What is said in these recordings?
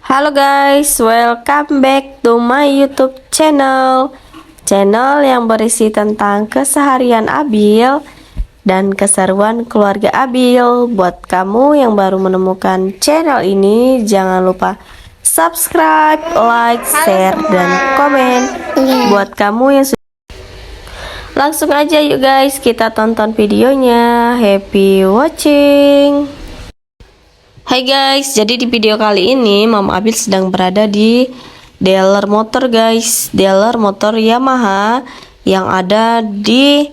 Halo guys, welcome back to my YouTube channel. Channel yang berisi tentang keseharian Abil dan keseruan keluarga Abil. Buat kamu yang baru menemukan channel ini, jangan lupa subscribe, like, share, dan komen. Buat kamu yang sudah, langsung aja yuk guys, kita tonton videonya. Happy watching. Hai guys, jadi di video kali ini Mama Abil sedang berada di dealer motor guys, dealer motor Yamaha yang ada di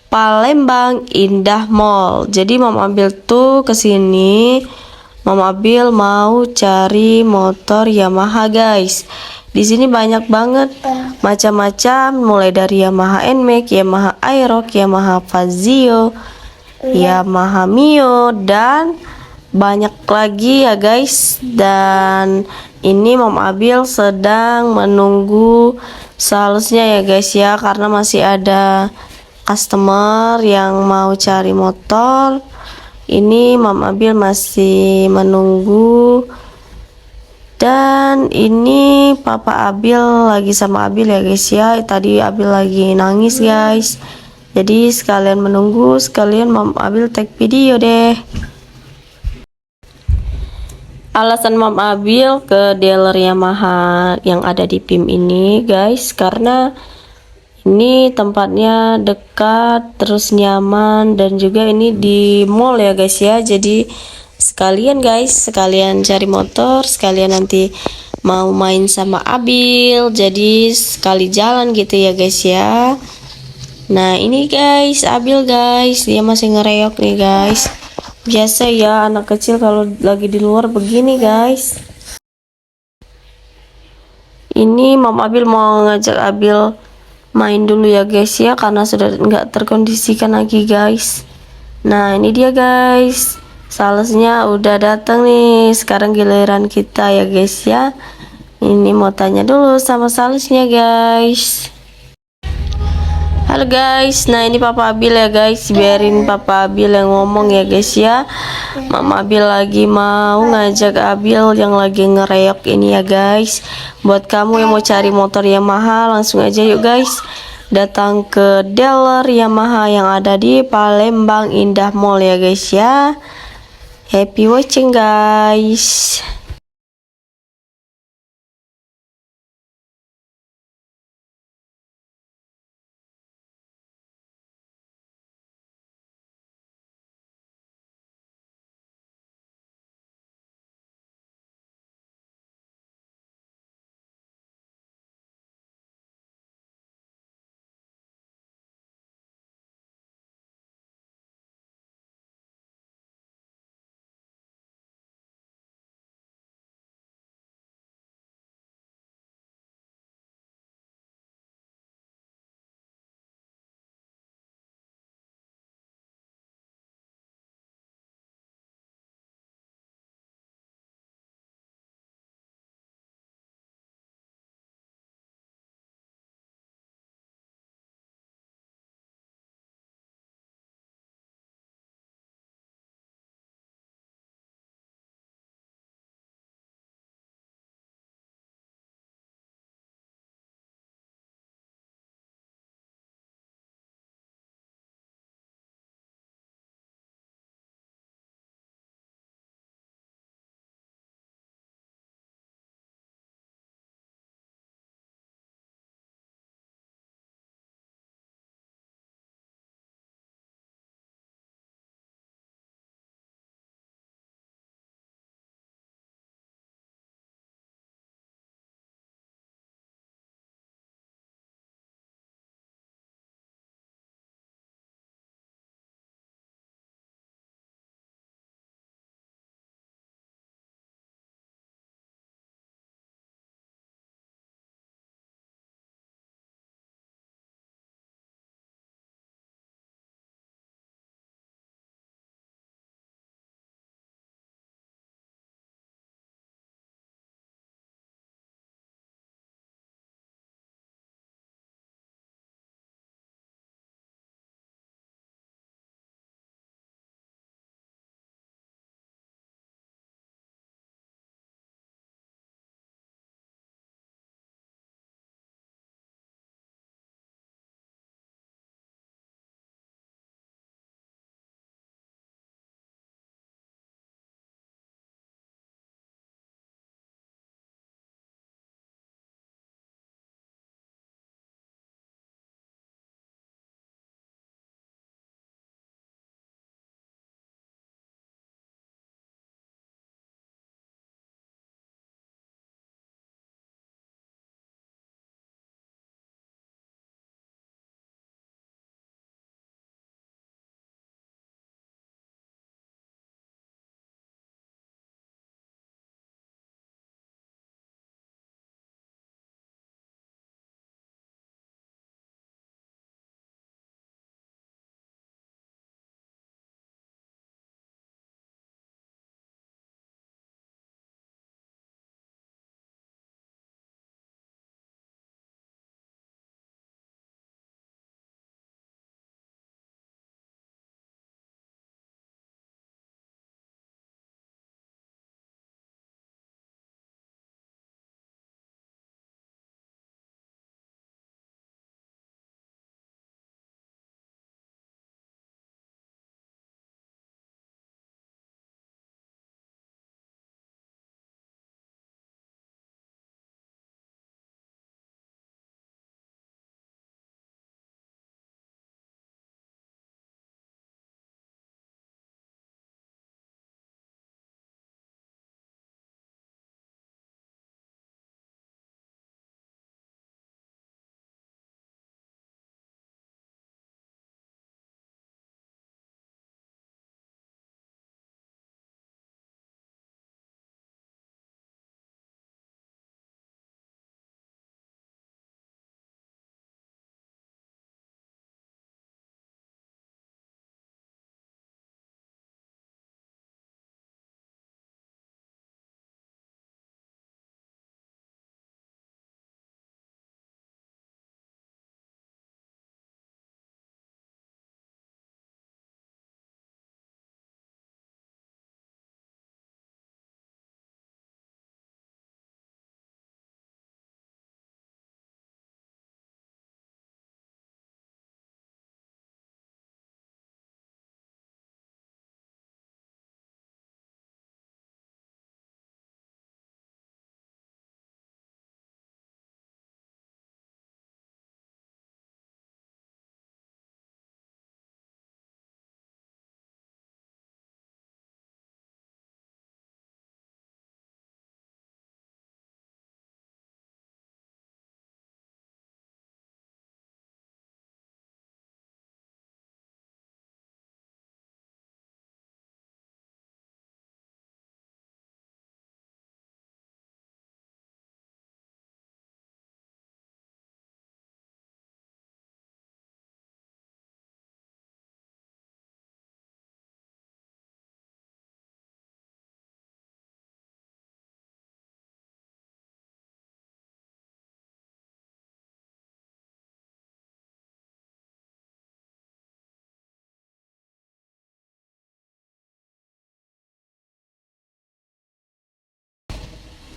Palembang Indah Mall. Jadi Mama Abil tuh kesini, Mama Abil mau cari motor Yamaha guys. Di sini banyak banget macam-macam, mulai dari Yamaha NMAX, Yamaha Aerox, Yamaha Fazio, Yamaha Mio, dan banyak lagi ya guys. Dan ini Mom Abil sedang menunggu salesnya ya guys ya, karena masih ada customer yang mau cari motor. Ini Mom Abil masih menunggu. Dan ini Papa Abil lagi sama Abil ya guys ya. Tadi Abil lagi nangis guys, jadi sekalian menunggu, sekalian Mom Abil take video deh. Alasan Mam Abil ke dealer Yamaha yang ada di PIM ini guys, karena ini tempatnya dekat, terus nyaman, dan juga ini di mall ya guys ya. Jadi sekalian guys, sekalian cari motor, sekalian nanti mau main sama Abil, jadi sekali jalan gitu ya guys ya. Nah ini guys, Abil guys, dia masih ngereok nih guys. Biasa ya anak kecil kalau lagi di luar begini guys. Ini Mam Abil mau ngajak Abil main dulu ya guys ya, karena sudah nggak terkondisikan lagi guys. Nah ini dia guys, salesnya udah datang nih. Sekarang giliran kita ya guys ya. Ini mau tanya dulu sama salesnya guys. Halo guys, nah ini Papa Abil ya guys, biarin Papa Abil yang ngomong ya guys ya. Mama Abil lagi mau ngajak Abil yang lagi ngereok ini ya guys. Buat kamu yang mau cari motor Yamaha, langsung aja yuk guys, datang ke dealer Yamaha yang ada di Palembang Indah Mall ya guys ya. Happy watching guys.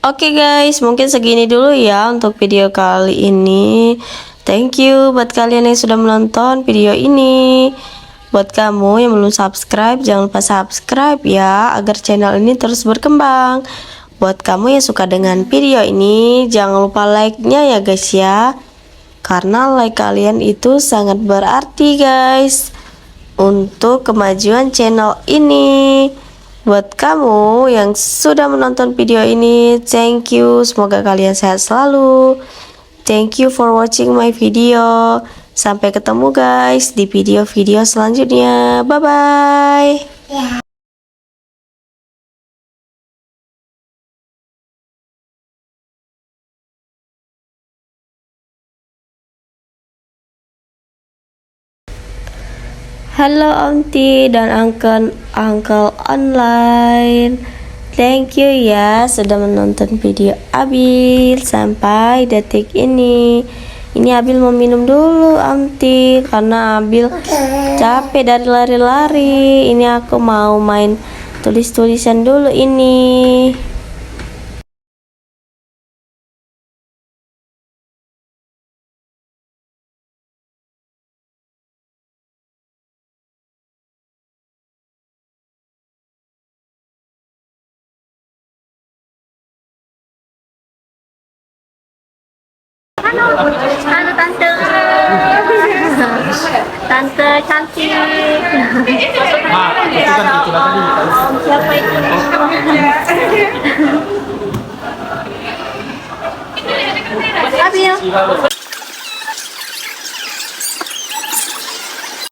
Oke guys, mungkin segini dulu ya untuk video kali ini. Thank you buat kalian yang sudah menonton video ini. Buat kamu yang belum subscribe, jangan lupa subscribe ya, agar channel ini terus berkembang. Buat kamu yang suka dengan video ini, jangan lupa like-nya ya guys ya. Karena like kalian itu sangat berarti guys untuk kemajuan channel ini. Buat kamu yang sudah menonton video ini, thank you. Semoga kalian sehat selalu. Thank you for watching my video. Sampai ketemu guys di video-video selanjutnya. Bye bye. Halo Auntie dan Uncle online. Thank you ya sudah menonton video Abil sampai detik ini. Ini Abil mau minum dulu Auntie, karena Abil capek dari lari-lari. Ini aku mau main tulis-tulisan dulu ini. Halo tante, tante cantik. Siapa itu? Abil.